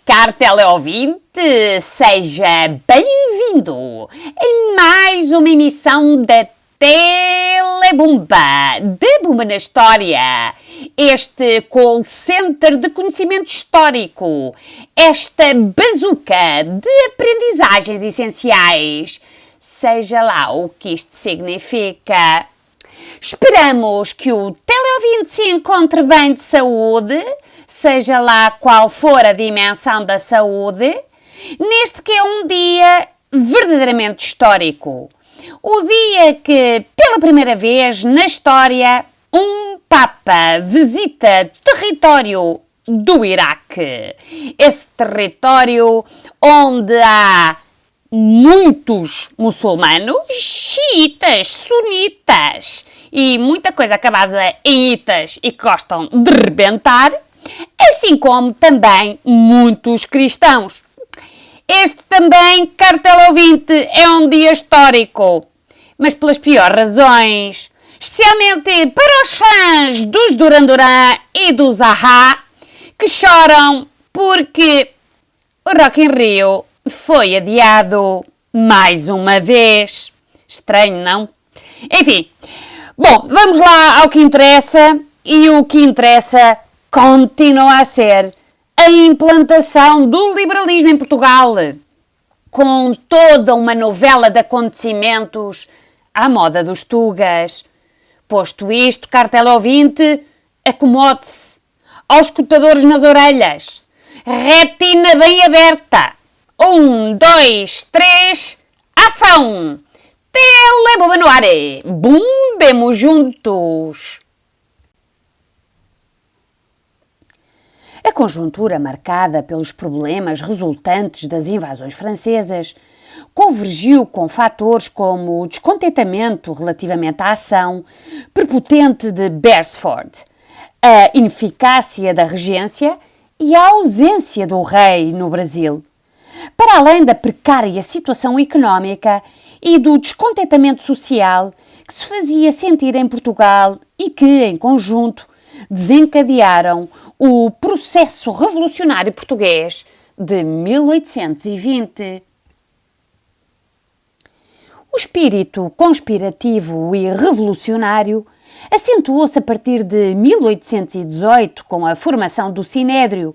caro teleouvinte, seja bem-vindo em mais uma emissão da Telebumba, de Bumba na História, este call center de conhecimento histórico, esta bazuca de aprendizagens essenciais, seja lá o que isto significa. Esperamos que o teleouvinte se encontre bem de saúde, seja lá qual for a dimensão da saúde, neste que é um dia verdadeiramente histórico. O dia que, pela primeira vez na história, um Papa visita território do Iraque. Esse território onde há muitos muçulmanos, xiitas, sunitas e muita coisa acabada em itas e que gostam de rebentar, assim como também muitos cristãos. Este também, caro teleouvinte, é um dia histórico, mas pelas piores razões, especialmente para os fãs dos Duran Duran e dos Ahá, que choram porque o Rock in Rio foi adiado mais uma vez. Estranho, não? Enfim, bom, vamos lá ao que interessa, e o que interessa continua a ser a implantação do liberalismo em Portugal, com toda uma novela de acontecimentos à moda dos Tugas. Posto isto, caro teleouvinte, acomode-se, aos escutadores nas orelhas, retina bem aberta. 1, 2, 3, ação! Telebumba no ar! Bumbemos juntos! A conjuntura marcada pelos problemas resultantes das invasões francesas convergiu com fatores como o descontentamento relativamente à ação prepotente de Beresford, a ineficácia da regência e a ausência do rei no Brasil, para além da precária situação económica e do descontentamento social que se fazia sentir em Portugal e que, em conjunto, desencadearam o processo revolucionário português de 1820. O espírito conspirativo e revolucionário acentuou-se a partir de 1818 com a formação do Sinédrio,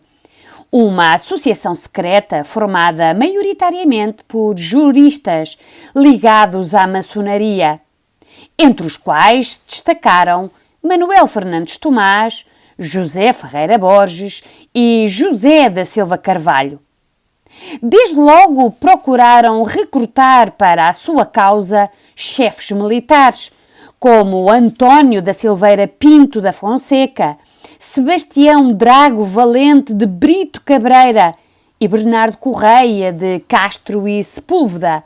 uma associação secreta formada maioritariamente por juristas ligados à maçonaria, entre os quais se destacaram Manuel Fernandes Tomás, José Ferreira Borges e José da Silva Carvalho. Desde logo procuraram recrutar para a sua causa chefes militares, como António da Silveira Pinto da Fonseca, Sebastião Drago Valente de Brito Cabreira e Bernardo Correia de Castro e Sepúlveda.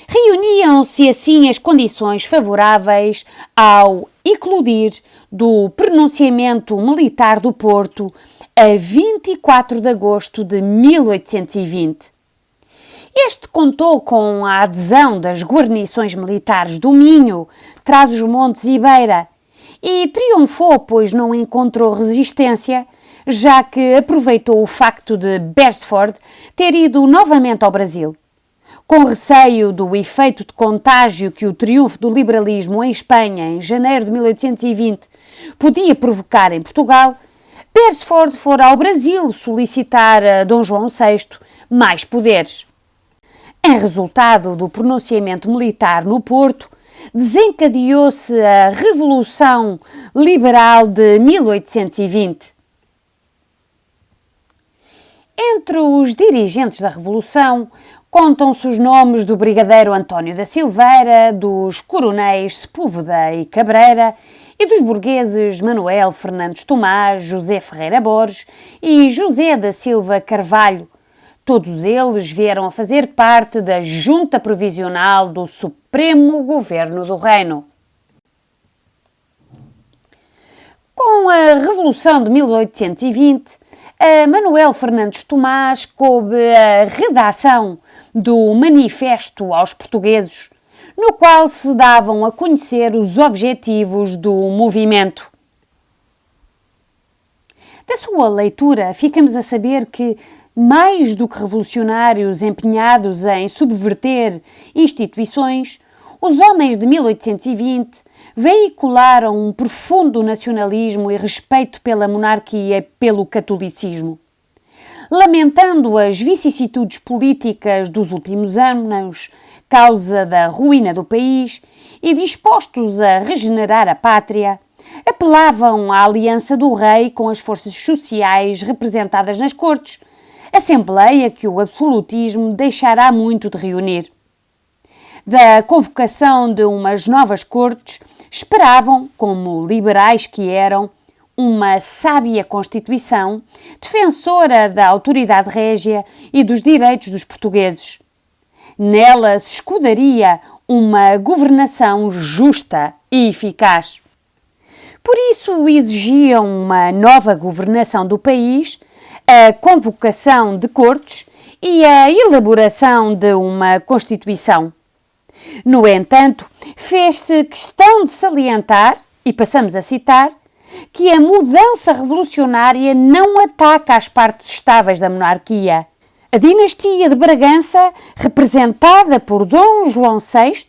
Reuniam-se assim as condições favoráveis ao eclodir do pronunciamento militar do Porto a 24 de agosto de 1820. Este contou com a adesão das guarnições militares do Minho, Trás-os-Montes e Beira, e triunfou pois não encontrou resistência, já que aproveitou o facto de Beresford ter ido novamente ao Brasil. Com receio do efeito de contágio que o triunfo do liberalismo em Espanha em janeiro de 1820 podia provocar em Portugal, Beresford fora ao Brasil solicitar a Dom João VI mais poderes. Em resultado do pronunciamento militar no Porto, desencadeou-se a Revolução Liberal de 1820. Entre os dirigentes da Revolução, contam-se os nomes do brigadeiro António da Silveira, dos coronéis Sepúlveda e Cabreira e dos burgueses Manuel Fernandes Tomás, José Ferreira Borges e José da Silva Carvalho. Todos eles vieram a fazer parte da Junta Provisional do Supremo Governo do Reino. Com a Revolução de 1820, a Manuel Fernandes Tomás coube a redação do Manifesto aos Portugueses, no qual se davam a conhecer os objetivos do movimento. Da sua leitura, ficamos a saber que, mais do que revolucionários empenhados em subverter instituições, os homens de 1820 veicularam um profundo nacionalismo e respeito pela monarquia e pelo catolicismo. Lamentando as vicissitudes políticas dos últimos anos, causa da ruína do país, e dispostos a regenerar a pátria, apelavam à aliança do rei com as forças sociais representadas nas cortes, assembleia que o absolutismo deixará muito de reunir. Da convocação de umas novas cortes, esperavam, como liberais que eram, uma sábia Constituição, defensora da autoridade régia e dos direitos dos portugueses. Nela se escudaria uma governação justa e eficaz. Por isso exigiam uma nova governação do país, a convocação de cortes e a elaboração de uma Constituição. No entanto, fez-se questão de salientar, e passamos a citar, que a mudança revolucionária não ataca as partes estáveis da monarquia. A dinastia de Bragança, representada por Dom João VI,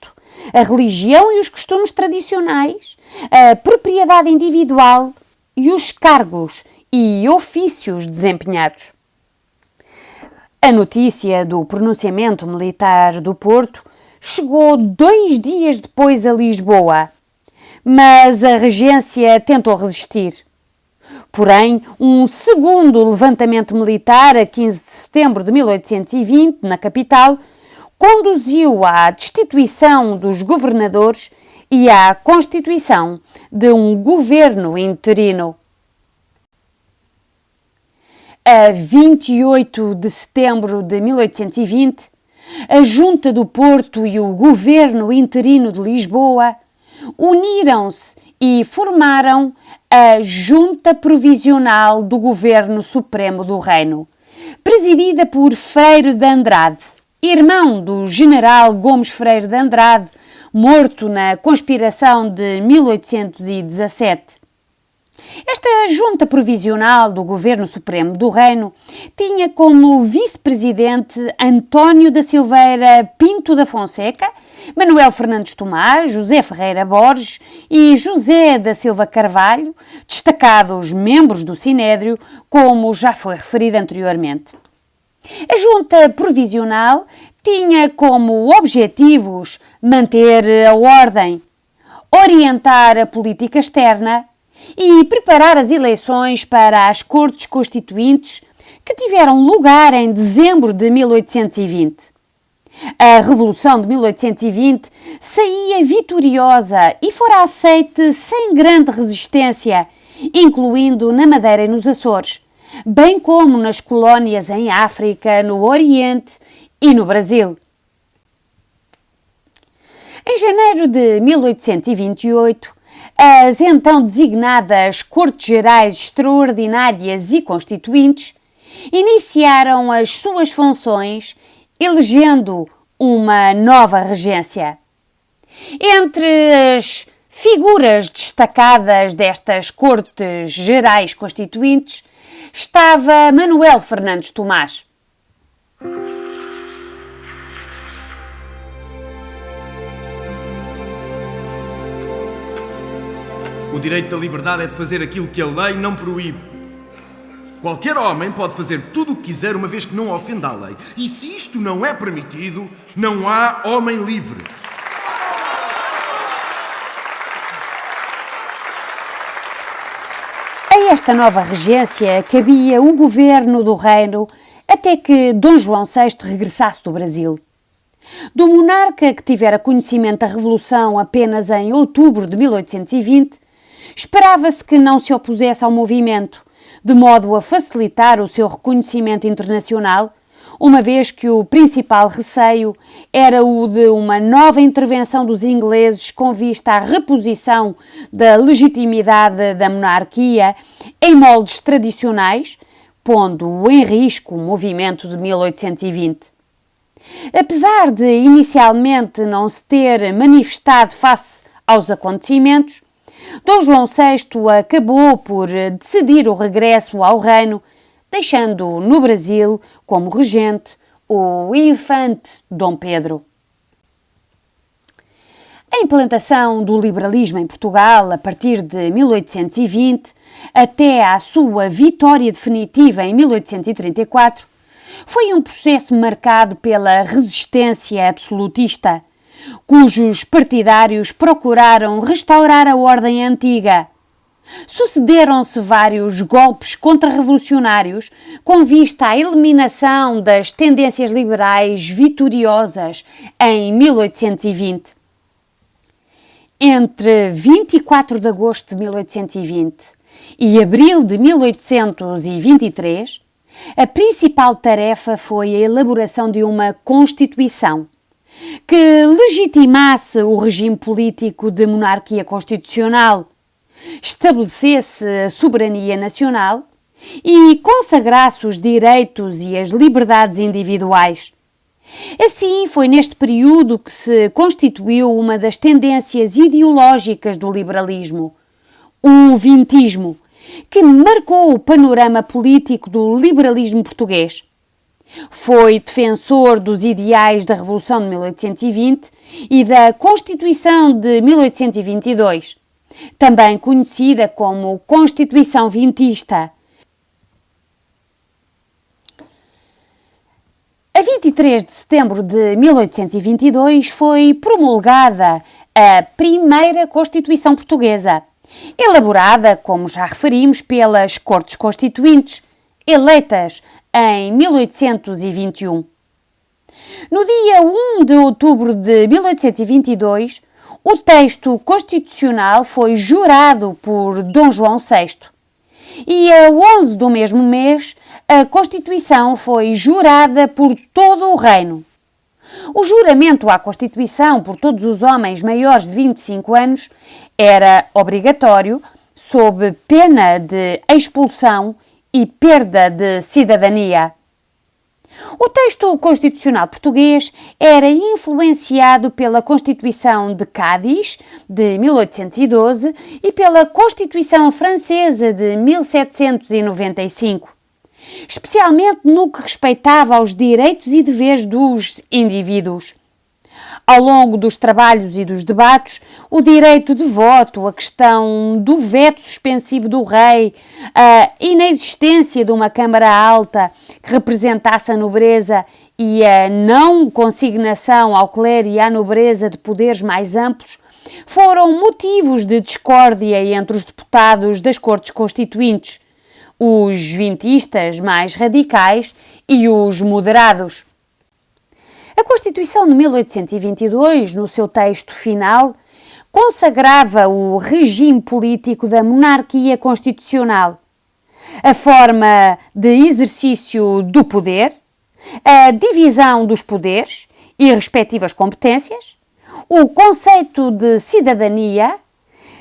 a religião e os costumes tradicionais, a propriedade individual e os cargos e ofícios desempenhados. A notícia do pronunciamento militar do Porto chegou 2 dias depois a Lisboa, mas a regência tentou resistir. Porém, um segundo levantamento militar, a 15 de setembro de 1820, na capital, conduziu à destituição dos governadores e à constituição de um governo interino. A 28 de setembro de 1820, a Junta do Porto e o governo interino de Lisboa uniram-se e formaram a Junta Provisional do Governo Supremo do Reino, presidida por Freire de Andrade, irmão do general Gomes Freire de Andrade, morto na conspiração de 1817. Esta Junta Provisional do Governo Supremo do Reino tinha como vice-presidente António da Silveira Pinto da Fonseca, Manuel Fernandes Tomás, José Ferreira Borges e José da Silva Carvalho, destacados membros do Sinédrio, como já foi referido anteriormente. A Junta Provisional tinha como objetivos manter a ordem, orientar a política externa e preparar as eleições para as Cortes Constituintes que tiveram lugar em dezembro de 1820. A Revolução de 1820 saía vitoriosa e fora aceite sem grande resistência, incluindo na Madeira e nos Açores, bem como nas colónias em África, no Oriente e no Brasil. Em janeiro de 1828, as então designadas Cortes Gerais Extraordinárias e Constituintes iniciaram as suas funções, elegendo uma nova regência. Entre as figuras destacadas destas Cortes Gerais Constituintes estava Manuel Fernandes Tomás. O direito da liberdade é de fazer aquilo que a lei não proíbe. Qualquer homem pode fazer tudo o que quiser uma vez que não ofenda a lei. E se isto não é permitido, não há homem livre. A esta nova regência cabia o governo do reino até que Dom João VI regressasse do Brasil. Do monarca que tivera conhecimento da Revolução apenas em outubro de 1820, esperava-se que não se opusesse ao movimento, de modo a facilitar o seu reconhecimento internacional, uma vez que o principal receio era o de uma nova intervenção dos ingleses com vista à reposição da legitimidade da monarquia em moldes tradicionais, pondo em risco o movimento de 1820. Apesar de inicialmente não se ter manifestado face aos acontecimentos, Dom João VI acabou por decidir o regresso ao reino, deixando no Brasil como regente o infante Dom Pedro. A implantação do liberalismo em Portugal a partir de 1820 até à sua vitória definitiva em 1834 foi um processo marcado pela resistência absolutista, cujos partidários procuraram restaurar a ordem antiga. Sucederam-se vários golpes contra-revolucionários com vista à eliminação das tendências liberais vitoriosas em 1820. Entre 24 de agosto de 1820 e abril de 1823, a principal tarefa foi a elaboração de uma Constituição que legitimasse o regime político de monarquia constitucional, estabelecesse a soberania nacional e consagrasse os direitos e as liberdades individuais. Assim, foi neste período que se constituiu uma das tendências ideológicas do liberalismo, o vintismo, que marcou o panorama político do liberalismo português. Foi defensor dos ideais da Revolução de 1820 e da Constituição de 1822, também conhecida como Constituição Vintista. A 23 de setembro de 1822 foi promulgada a primeira Constituição Portuguesa, elaborada, como já referimos, pelas Cortes Constituintes, eleitas em 1821. No dia 1 de outubro de 1822, o texto constitucional foi jurado por Dom João VI. E a 11 do mesmo mês, a Constituição foi jurada por todo o reino. O juramento à Constituição por todos os homens maiores de 25 anos era obrigatório, sob pena de expulsão e perda de cidadania. O texto constitucional português era influenciado pela Constituição de Cádiz, de 1812, e pela Constituição Francesa, de 1795, especialmente no que respeitava aos direitos e deveres dos indivíduos. Ao longo dos trabalhos e dos debates, o direito de voto, a questão do veto suspensivo do rei, a inexistência de uma Câmara Alta que representasse a nobreza e a não consignação ao clero e à nobreza de poderes mais amplos foram motivos de discórdia entre os deputados das Cortes Constituintes, os vintistas mais radicais e os moderados. A Constituição de 1822, no seu texto final, consagrava o regime político da monarquia constitucional, a forma de exercício do poder, a divisão dos poderes e respectivas competências, o conceito de cidadania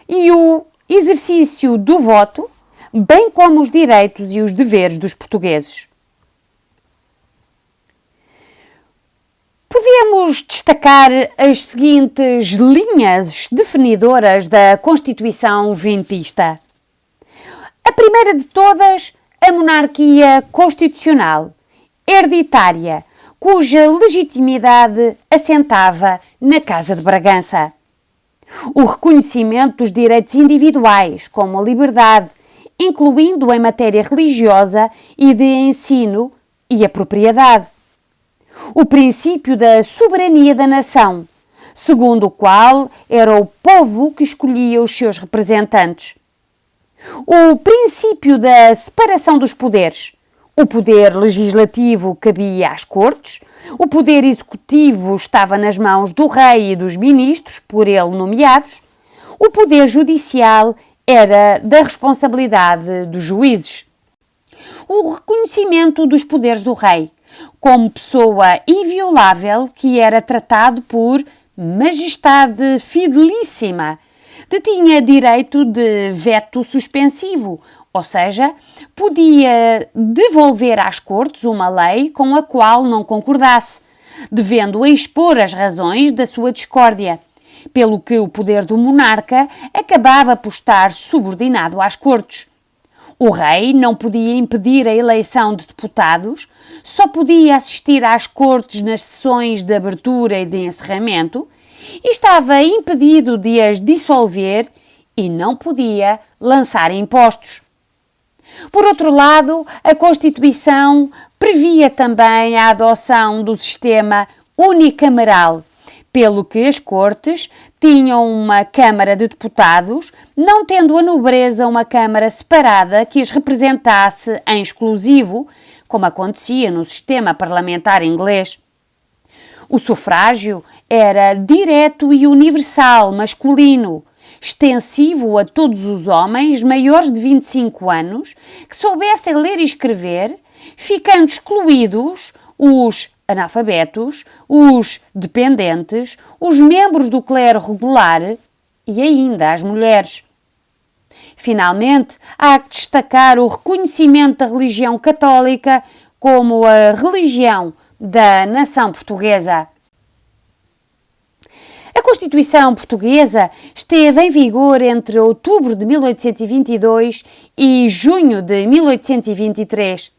e o exercício do voto, bem como os direitos e os deveres dos portugueses. Podemos destacar as seguintes linhas definidoras da Constituição vintista. A primeira de todas, a monarquia constitucional, hereditária, cuja legitimidade assentava na Casa de Bragança. O reconhecimento dos direitos individuais, como a liberdade, incluindo em matéria religiosa e de ensino, e a propriedade. O princípio da soberania da nação, segundo o qual era o povo que escolhia os seus representantes. O princípio da separação dos poderes. O poder legislativo cabia às cortes, o poder executivo estava nas mãos do rei e dos ministros, por ele nomeados, o poder judicial era da responsabilidade dos juízes. O reconhecimento dos poderes do rei, como pessoa inviolável que era tratado por majestade fidelíssima, detinha direito de veto suspensivo, ou seja, podia devolver às cortes uma lei com a qual não concordasse, devendo expor as razões da sua discórdia, pelo que o poder do monarca acabava por estar subordinado às cortes. O rei não podia impedir a eleição de deputados, só podia assistir às cortes nas sessões de abertura e de encerramento, e estava impedido de as dissolver e não podia lançar impostos. Por outro lado, a Constituição previa também a adoção do sistema unicameral, pelo que as Cortes tinham uma Câmara de Deputados, não tendo a nobreza uma Câmara separada que as representasse em exclusivo, como acontecia no sistema parlamentar inglês. O sufrágio era direto e universal masculino, extensivo a todos os homens maiores de 25 anos que soubessem ler e escrever, ficando excluídos os analfabetos, os dependentes, os membros do clero regular e ainda as mulheres. Finalmente, há que destacar o reconhecimento da religião católica como a religião da nação portuguesa. A Constituição Portuguesa esteve em vigor entre outubro de 1822 e junho de 1823,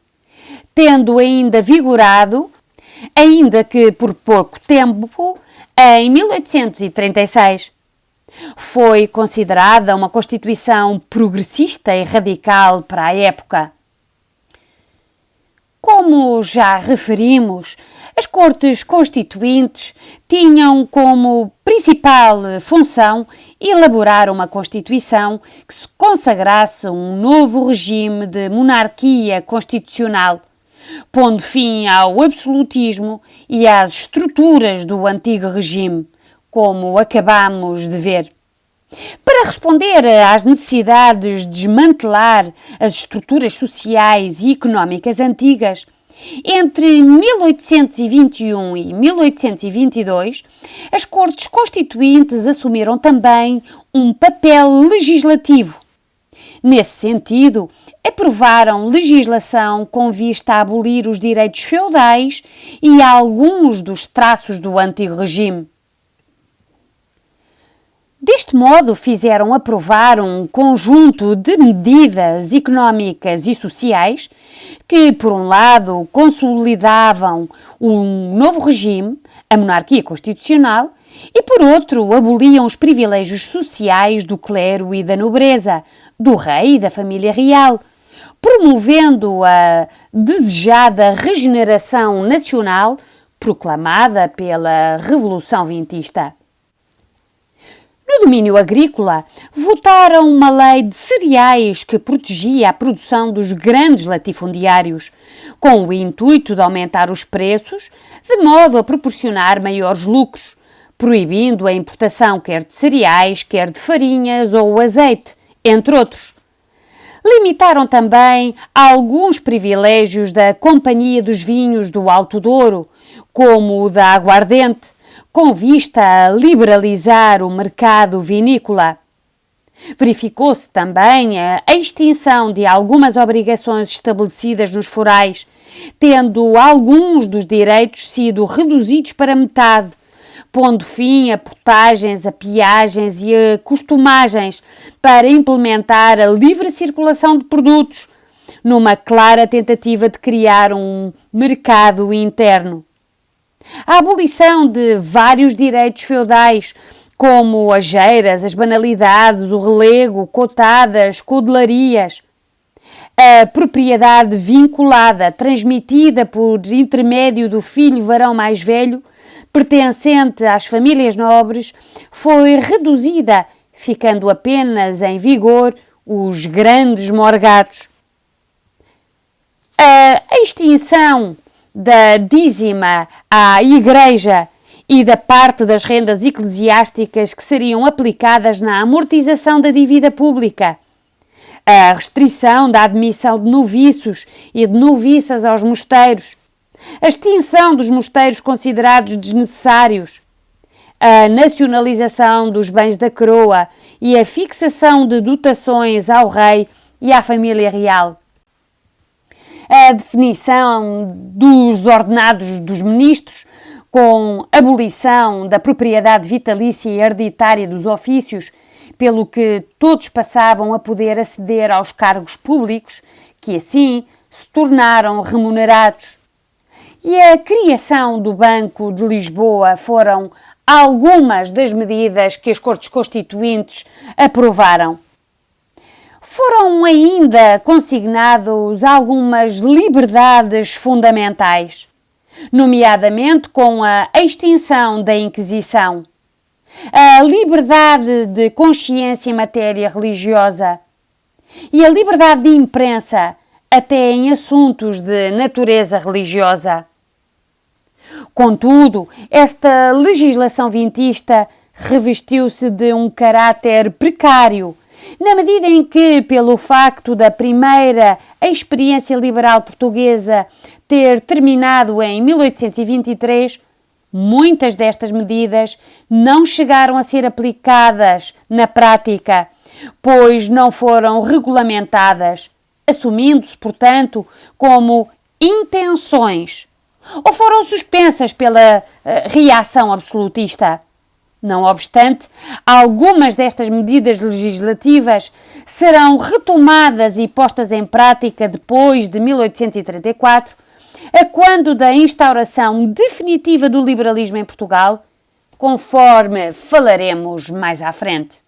tendo ainda vigorado, ainda que por pouco tempo, em 1836. Foi considerada uma Constituição progressista e radical para a época. Como já referimos, as Cortes Constituintes tinham como principal função elaborar uma Constituição que se consagrasse um novo regime de monarquia constitucional, pondo fim ao absolutismo e às estruturas do antigo regime, como acabamos de ver. Para responder às necessidades de desmantelar as estruturas sociais e económicas antigas, entre 1821 e 1822, as Cortes Constituintes assumiram também um papel legislativo. Nesse sentido, aprovaram legislação com vista a abolir os direitos feudais e alguns dos traços do antigo regime. Deste modo, fizeram aprovar um conjunto de medidas económicas e sociais que, por um lado, consolidavam um novo regime, a monarquia constitucional, e, por outro, aboliam os privilégios sociais do clero e da nobreza, do rei e da família real, promovendo a desejada regeneração nacional proclamada pela Revolução Vintista. No domínio agrícola, votaram uma lei de cereais que protegia a produção dos grandes latifundiários, com o intuito de aumentar os preços, de modo a proporcionar maiores lucros, proibindo a importação quer de cereais, quer de farinhas ou azeite, entre outros. Limitaram também alguns privilégios da Companhia dos Vinhos do Alto Douro, como o da aguardente, com vista a liberalizar o mercado vinícola. Verificou-se também a extinção de algumas obrigações estabelecidas nos forais, tendo alguns dos direitos sido reduzidos para metade, pondo fim a portagens, a peagens e a costumagens para implementar a livre circulação de produtos, numa clara tentativa de criar um mercado interno. A abolição de vários direitos feudais, como as geiras, as banalidades, o relego, cotadas, codelarias. A propriedade vinculada, transmitida por intermédio do filho varão mais velho, pertencente às famílias nobres, foi reduzida, ficando apenas em vigor os grandes morgados. A extinção da dízima à Igreja e da parte das rendas eclesiásticas que seriam aplicadas na amortização da dívida pública, a restrição da admissão de noviços e de noviças aos mosteiros, a extinção dos mosteiros considerados desnecessários, a nacionalização dos bens da coroa e a fixação de dotações ao rei e à família real, a definição dos ordenados dos ministros com abolição da propriedade vitalícia e hereditária dos ofícios, pelo que todos passavam a poder aceder aos cargos públicos, que assim se tornaram remunerados. E a criação do Banco de Lisboa foram algumas das medidas que as Cortes Constituintes aprovaram. Foram ainda consignados algumas liberdades fundamentais, nomeadamente com a extinção da Inquisição, a liberdade de consciência em matéria religiosa e a liberdade de imprensa até em assuntos de natureza religiosa. Contudo, esta legislação vintista revestiu-se de um caráter precário, na medida em que, pelo facto da primeira experiência liberal portuguesa ter terminado em 1823, muitas destas medidas não chegaram a ser aplicadas na prática, pois não foram regulamentadas, assumindo-se, portanto, como intenções, ou foram suspensas pela reação absolutista. Não obstante, algumas destas medidas legislativas serão retomadas e postas em prática depois de 1834, a quando da instauração definitiva do liberalismo em Portugal, conforme falaremos mais à frente.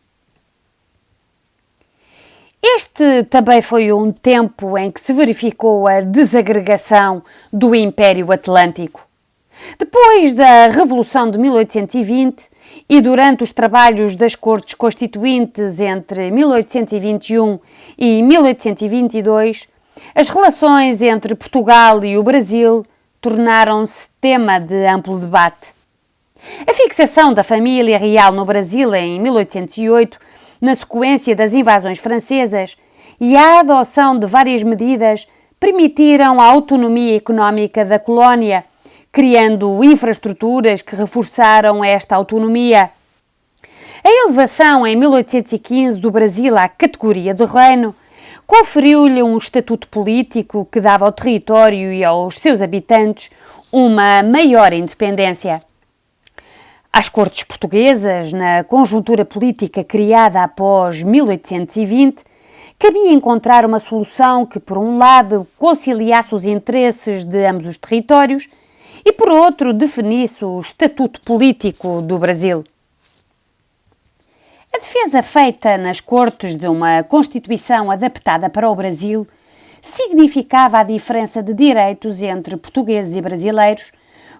Este também foi um tempo em que se verificou a desagregação do Império Atlântico. Depois da Revolução de 1820 e durante os trabalhos das Cortes Constituintes entre 1821 e 1822, as relações entre Portugal e o Brasil tornaram-se tema de amplo debate. A fixação da família real no Brasil em 1808, na sequência das invasões francesas, e a adoção de várias medidas permitiram a autonomia económica da colónia, criando infraestruturas que reforçaram esta autonomia. A elevação em 1815 do Brasil à categoria de reino conferiu-lhe um estatuto político que dava ao território e aos seus habitantes uma maior independência. Às Cortes Portuguesas, na conjuntura política criada após 1820, cabia encontrar uma solução que, por um lado, conciliasse os interesses de ambos os territórios e, por outro, definisse o estatuto político do Brasil. A defesa feita nas Cortes de uma Constituição adaptada para o Brasil significava a diferença de direitos entre portugueses e brasileiros,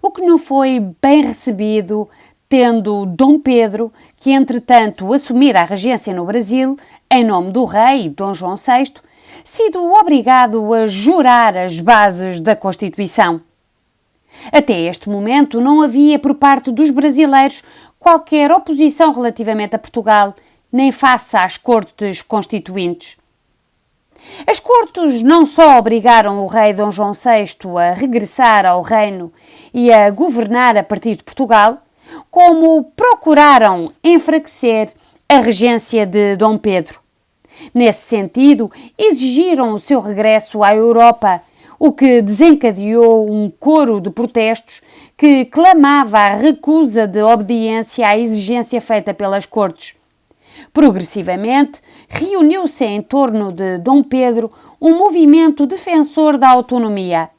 o que não foi bem recebido, tendo Dom Pedro, que entretanto assumira a regência no Brasil, em nome do rei Dom João VI, sido obrigado a jurar as bases da Constituição. Até este momento não havia por parte dos brasileiros qualquer oposição relativamente a Portugal, nem face às Cortes Constituintes. As Cortes não só obrigaram o rei Dom João VI a regressar ao reino e a governar a partir de Portugal, como procuraram enfraquecer a regência de Dom Pedro. Nesse sentido, exigiram o seu regresso à Europa, o que desencadeou um coro de protestos que clamava a recusa de obediência à exigência feita pelas Cortes. Progressivamente, reuniu-se em torno de Dom Pedro um movimento defensor da autonomia.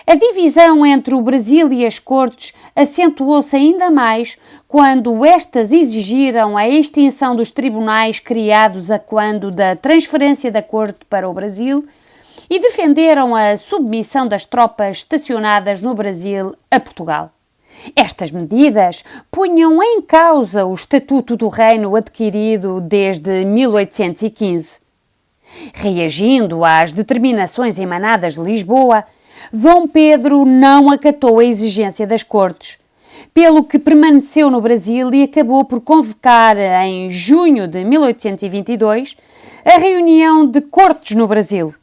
A divisão entre o Brasil e as Cortes acentuou-se ainda mais quando estas exigiram a extinção dos tribunais criados a quando da transferência da Corte para o Brasil e defenderam a submissão das tropas estacionadas no Brasil a Portugal. Estas medidas punham em causa o Estatuto do Reino adquirido desde 1815. Reagindo às determinações emanadas de Lisboa, Dom Pedro não acatou a exigência das Cortes, pelo que permaneceu no Brasil e acabou por convocar, em junho de 1822, a reunião de Cortes no Brasil.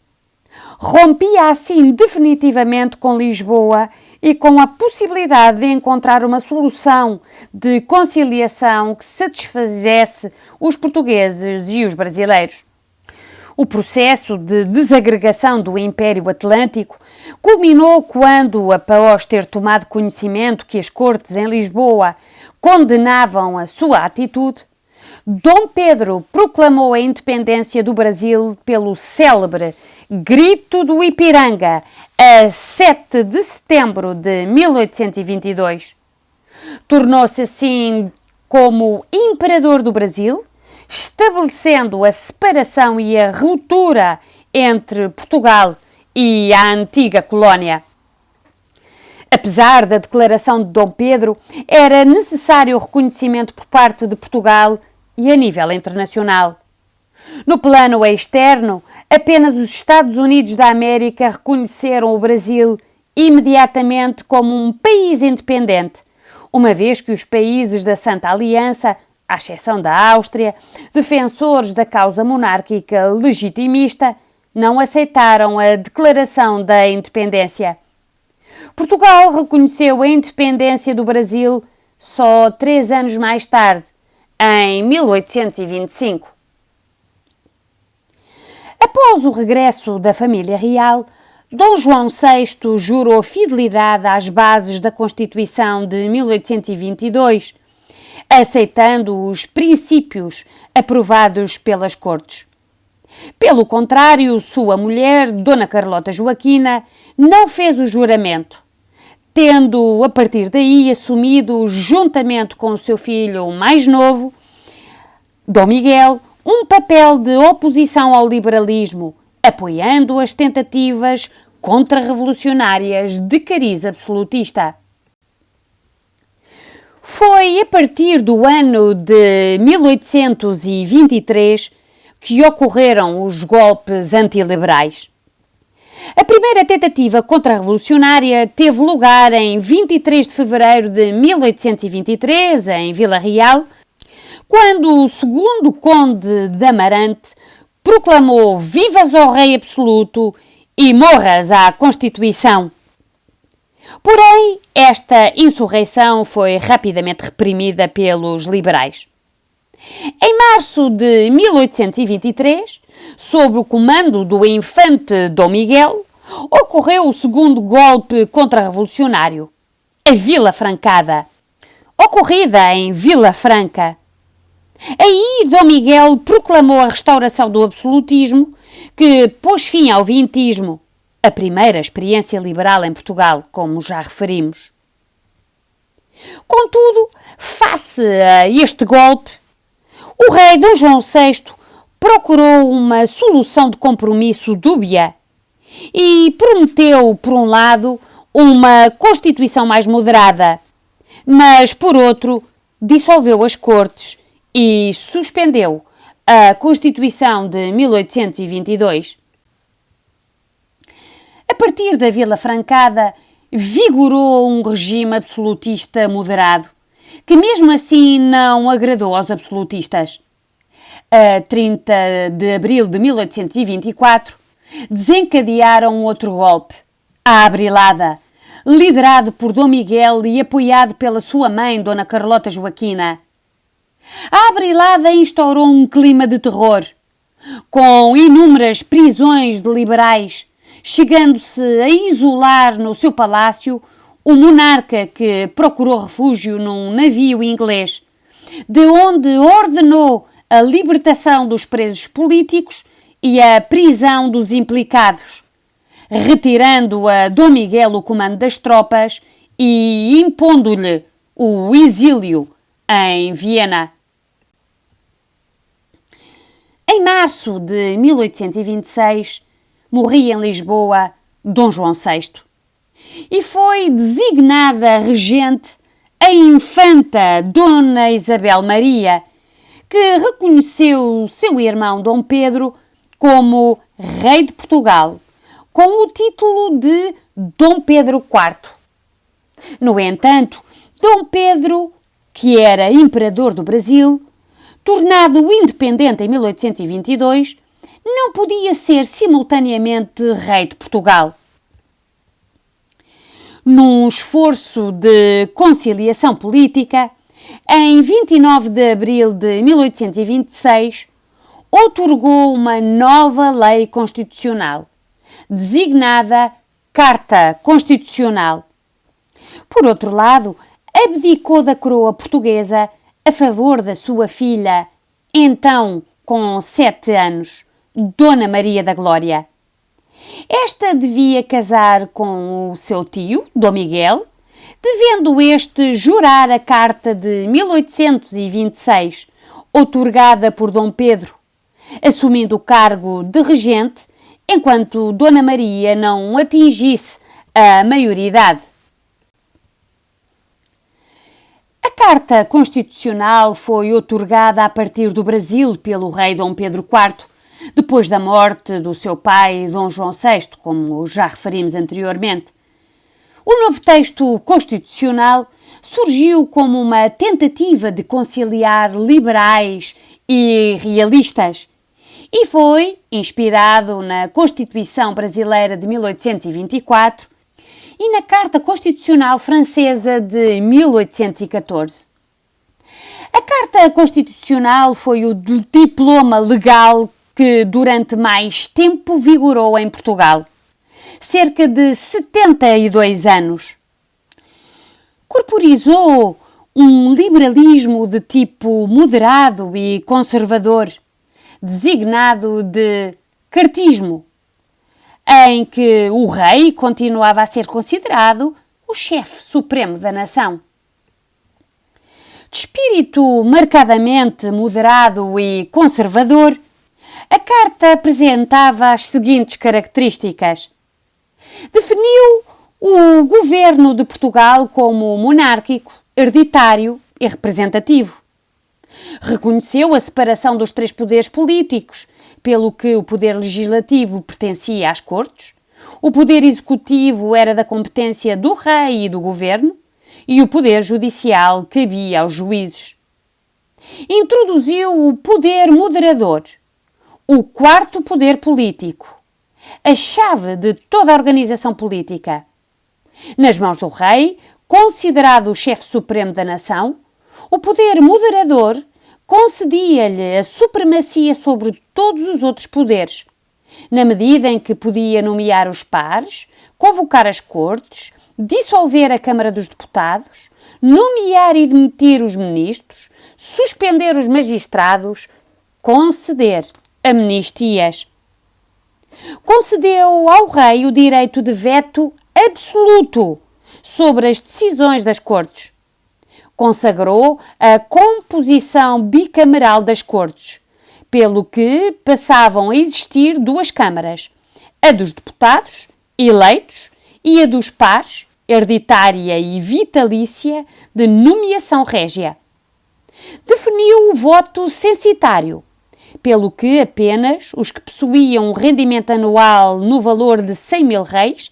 Rompia assim definitivamente com Lisboa e com a possibilidade de encontrar uma solução de conciliação que satisfizesse os portugueses e os brasileiros. O processo de desagregação do Império Atlântico culminou quando, após ter tomado conhecimento que as cortes em Lisboa condenavam a sua atitude, Dom Pedro proclamou a independência do Brasil pelo célebre Grito do Ipiranga, a 7 de setembro de 1822. Tornou-se assim como Imperador do Brasil, estabelecendo a separação e a ruptura entre Portugal e a antiga colónia. Apesar da declaração de Dom Pedro, era necessário o reconhecimento por parte de Portugal e a nível internacional. No plano externo, apenas os Estados Unidos da América reconheceram o Brasil imediatamente como um país independente, uma vez que os países da Santa Aliança, à exceção da Áustria, defensores da causa monárquica legitimista, não aceitaram a declaração da independência. Portugal reconheceu a independência do Brasil só 3 anos mais tarde, em 1825. Após o regresso da família real, Dom João VI jurou fidelidade às bases da Constituição de 1822, aceitando os princípios aprovados pelas Cortes. Pelo contrário, sua mulher, Dona Carlota Joaquina, não fez o juramento, tendo, a partir daí, assumido, juntamente com o seu filho mais novo, Dom Miguel, um papel de oposição ao liberalismo, apoiando as tentativas contra-revolucionárias de cariz absolutista. Foi a partir do ano de 1823 que ocorreram os golpes antiliberais. A primeira tentativa contra-revolucionária teve lugar em 23 de fevereiro de 1823, em Vila Real, quando o segundo conde de Amarante proclamou "Vivas ao Rei Absoluto e morras à Constituição". Porém, esta insurreição foi rapidamente reprimida pelos liberais. Em março de 1823, sob o comando do infante Dom Miguel, ocorreu o segundo golpe contra-revolucionário, a Vila Francada, ocorrida em Vila Franca. Aí Dom Miguel proclamou a restauração do absolutismo, que pôs fim ao vintismo, a primeira experiência liberal em Portugal, como já referimos. Contudo, face a este golpe, o rei Dom João VI procurou uma solução de compromisso dúbia e prometeu, por um lado, uma Constituição mais moderada, mas, por outro, dissolveu as Cortes e suspendeu a Constituição de 1822. A partir da Vila Francada, vigorou um regime absolutista moderado, que mesmo assim não agradou aos absolutistas. A 30 de abril de 1824, desencadearam outro golpe, a Abrilada, liderado por Dom Miguel e apoiado pela sua mãe, Dona Carlota Joaquina. A Abrilada instaurou um clima de terror, com inúmeras prisões de liberais, chegando-se a isolar no seu palácio o monarca que procurou refúgio num navio inglês, de onde ordenou a libertação dos presos políticos e a prisão dos implicados, retirando a Dom Miguel o comando das tropas e impondo-lhe o exílio em Viena. Em março de 1826, morria em Lisboa Dom João VI e foi designada regente a infanta Dona Isabel Maria, que reconheceu seu irmão Dom Pedro como Rei de Portugal, com o título de Dom Pedro IV. No entanto, Dom Pedro, que era Imperador do Brasil, tornado independente em 1822, não podia ser simultaneamente Rei de Portugal. Num esforço de conciliação política, em 29 de abril de 1826, outorgou uma nova lei constitucional, designada Carta Constitucional. Por outro lado, abdicou da coroa portuguesa a favor da sua filha, então com 7 anos, Dona Maria da Glória. Esta devia casar com o seu tio, Dom Miguel, devendo este jurar a Carta de 1826, outorgada por Dom Pedro, assumindo o cargo de regente enquanto Dona Maria não atingisse a maioridade. A Carta Constitucional foi outorgada a partir do Brasil pelo rei Dom Pedro IV, depois da morte do seu pai Dom João VI, como já referimos anteriormente. O novo texto constitucional surgiu como uma tentativa de conciliar liberais e realistas e foi inspirado na Constituição Brasileira de 1824 e na Carta Constitucional Francesa de 1814. A Carta Constitucional foi o diploma legal que durante mais tempo vigorou em Portugal, cerca de 72 anos. Corporizou um liberalismo de tipo moderado e conservador, designado de cartismo, em que o rei continuava a ser considerado o chefe supremo da nação. De espírito marcadamente moderado e conservador, a Carta apresentava as seguintes características. Definiu o governo de Portugal como monárquico, hereditário e representativo. Reconheceu a separação dos 3 poderes políticos, pelo que o poder legislativo pertencia às cortes, o poder executivo era da competência do rei e do governo, e o poder judicial cabia aos juízes. Introduziu o poder moderador, o 4º poder político, a chave de toda a organização política. Nas mãos do rei, considerado o chefe supremo da nação, o poder moderador concedia-lhe a supremacia sobre todos os outros poderes, na medida em que podia nomear os pares, convocar as cortes, dissolver a Câmara dos Deputados, nomear e demitir os ministros, suspender os magistrados, conceder amnistias. Concedeu ao rei o direito de veto absoluto sobre as decisões das cortes. Consagrou a composição bicameral das cortes, pelo que passavam a existir 2 câmaras, a dos deputados, eleitos, e a dos pares, hereditária e vitalícia, de nomeação régia. Definiu o voto censitário, pelo que apenas os que possuíam um rendimento anual no valor de 100.000 réis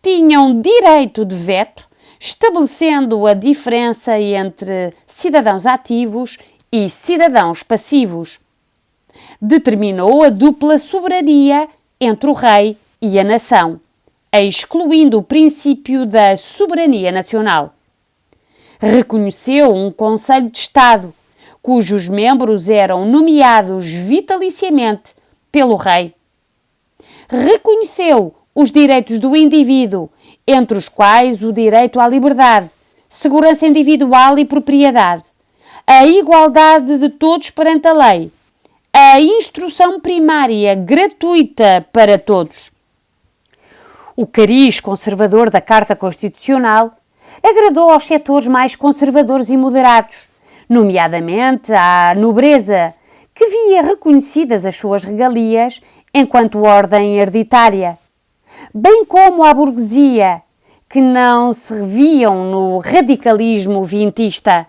tinham direito de veto, estabelecendo a diferença entre cidadãos ativos e cidadãos passivos. Determinou a dupla soberania entre o rei e a nação, excluindo o princípio da soberania nacional. Reconheceu um Conselho de Estado, cujos membros eram nomeados vitaliciamente pelo rei. Reconheceu os direitos do indivíduo, entre os quais o direito à liberdade, segurança individual e propriedade, a igualdade de todos perante a lei, a instrução primária gratuita para todos. O cariz conservador da Carta Constitucional agradou aos setores mais conservadores e moderados, nomeadamente à nobreza, que via reconhecidas as suas regalias enquanto ordem hereditária, bem como à burguesia, que não se reviam no radicalismo vientista.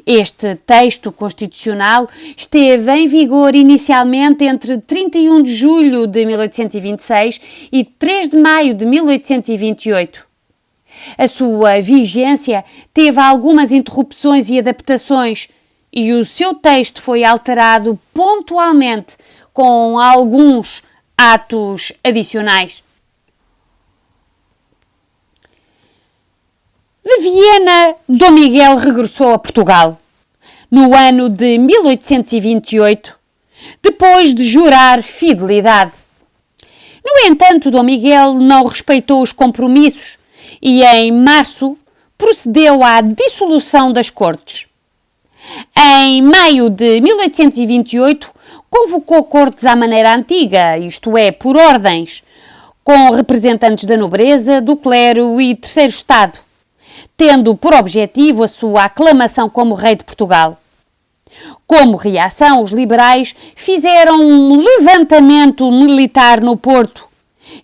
Este texto constitucional esteve em vigor inicialmente entre 31 de julho de 1826 e 3 de maio de 1828. A sua vigência teve algumas interrupções e adaptações, e o seu texto foi alterado pontualmente com alguns atos adicionais. De Viena, Dom Miguel regressou a Portugal. No ano de 1828, depois de jurar fidelidade. No entanto, Dom Miguel não respeitou os compromissos e, em março, procedeu à dissolução das Cortes. Em maio de 1828, convocou cortes à maneira antiga, isto é, por ordens, com representantes da nobreza, do clero e terceiro Estado, tendo por objetivo a sua aclamação como rei de Portugal. Como reação, os liberais fizeram um levantamento militar no Porto,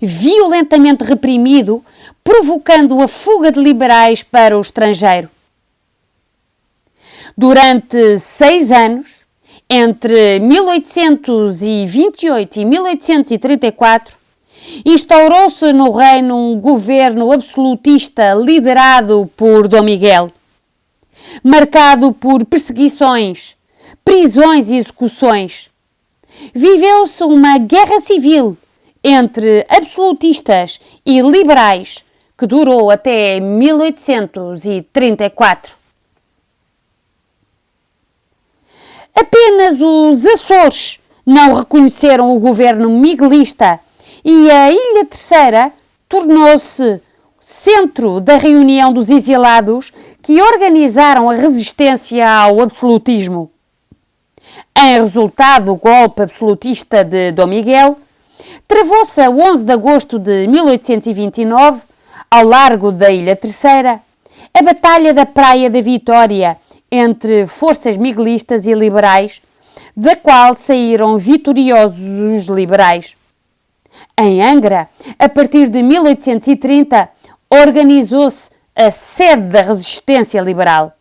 violentamente reprimido, provocando a fuga de liberais para o estrangeiro. Durante 6 anos, entre 1828 e 1834, instaurou-se no reino um governo absolutista liderado por Dom Miguel, marcado por perseguições, prisões e execuções. Viveu-se uma guerra civil entre absolutistas e liberais que durou até 1834. Apenas os Açores não reconheceram o governo miguelista e a Ilha Terceira tornou-se centro da reunião dos exilados que organizaram a resistência ao absolutismo. Em resultado do golpe absolutista de Dom Miguel, travou-se a 11 de agosto de 1829, ao largo da Ilha Terceira, a Batalha da Praia da Vitória entre forças miguelistas e liberais, da qual saíram vitoriosos os liberais. Em Angra, a partir de 1830, organizou-se a sede da resistência liberal.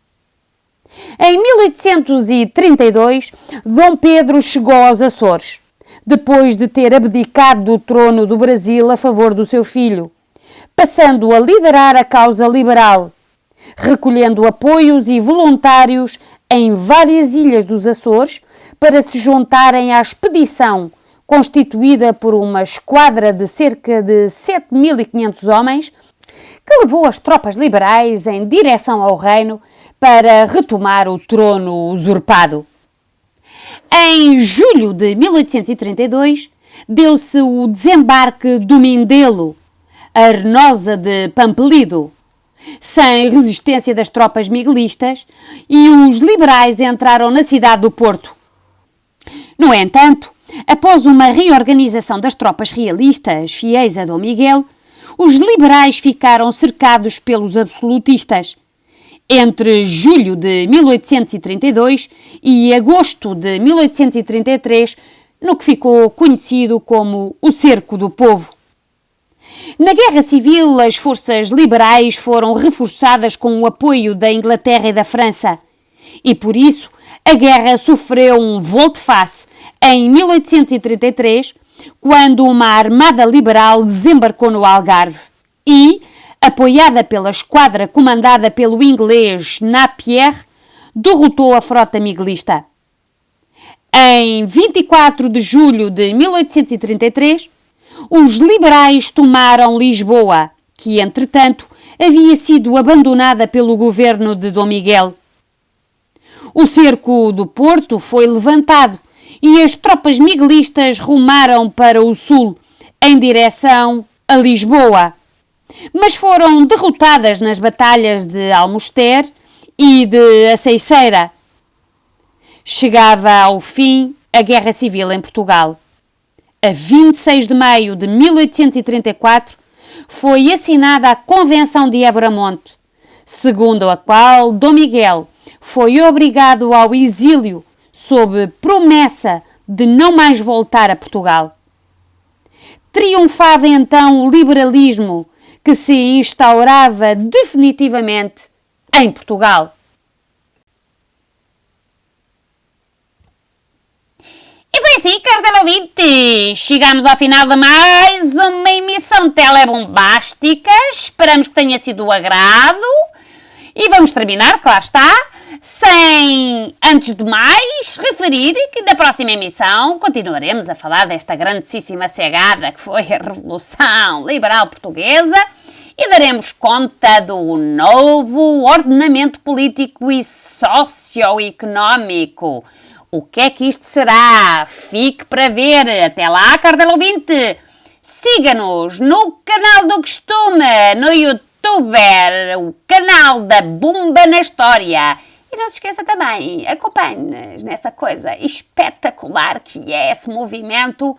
Em 1832, Dom Pedro chegou aos Açores, depois de ter abdicado do trono do Brasil a favor do seu filho, passando a liderar a causa liberal, recolhendo apoios e voluntários em várias ilhas dos Açores para se juntarem à expedição constituída por uma esquadra de cerca de 7.500 homens que levou as tropas liberais em direção ao reino para retomar o trono usurpado. Em julho de 1832, deu-se o desembarque do Mindelo, Arenosa de Pampelido, sem resistência das tropas miguelistas, e os liberais entraram na cidade do Porto. No entanto, após uma reorganização das tropas realistas fiéis a Dom Miguel, os liberais ficaram cercados pelos absolutistas. Entre julho de 1832 e agosto de 1833, no que ficou conhecido como o Cerco do Povo. Na Guerra Civil, as forças liberais foram reforçadas com o apoio da Inglaterra e da França, e por isso a guerra sofreu um volte-face em 1833, quando uma armada liberal desembarcou no Algarve e, apoiada pela esquadra comandada pelo inglês Napier, derrotou a frota miguelista. Em 24 de julho de 1833, os liberais tomaram Lisboa, que, entretanto, havia sido abandonada pelo governo de Dom Miguel. O cerco do Porto foi levantado e as tropas miguelistas rumaram para o sul, em direção a Lisboa, mas foram derrotadas nas batalhas de Almoster e de Aceiceira. Chegava ao fim a Guerra Civil em Portugal. A 26 de maio de 1834 foi assinada a Convenção de Évora-Monte, segundo a qual Dom Miguel foi obrigado ao exílio sob promessa de não mais voltar a Portugal. Triunfava então o liberalismo que se instaurava definitivamente em Portugal. E foi assim, caro ouvinte, chegamos ao final de mais uma emissão telebombástica. Esperamos que tenha sido do agrado. E vamos terminar, claro está, sem, antes de mais, referir que na próxima emissão continuaremos a falar desta grandíssima cegada que foi a Revolução Liberal Portuguesa e daremos conta do novo ordenamento político e socioeconómico, O que é que isto será? Fique para ver. Até lá, caro ouvinte. Siga-nos no canal do costume, no YouTuber, o canal da Bumba na História. E não se esqueça também, acompanhe-nos nessa coisa espetacular que é esse movimento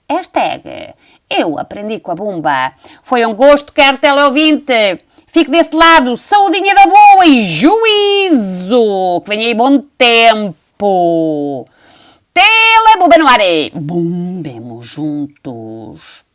hashtag Eu Aprendi com a Bumba. Foi um gosto, caro teleouvinte. Fique desse lado, saudinha da boa e juízo. Que venha aí bom tempo. Telebumba no ar. Bumbemos juntos.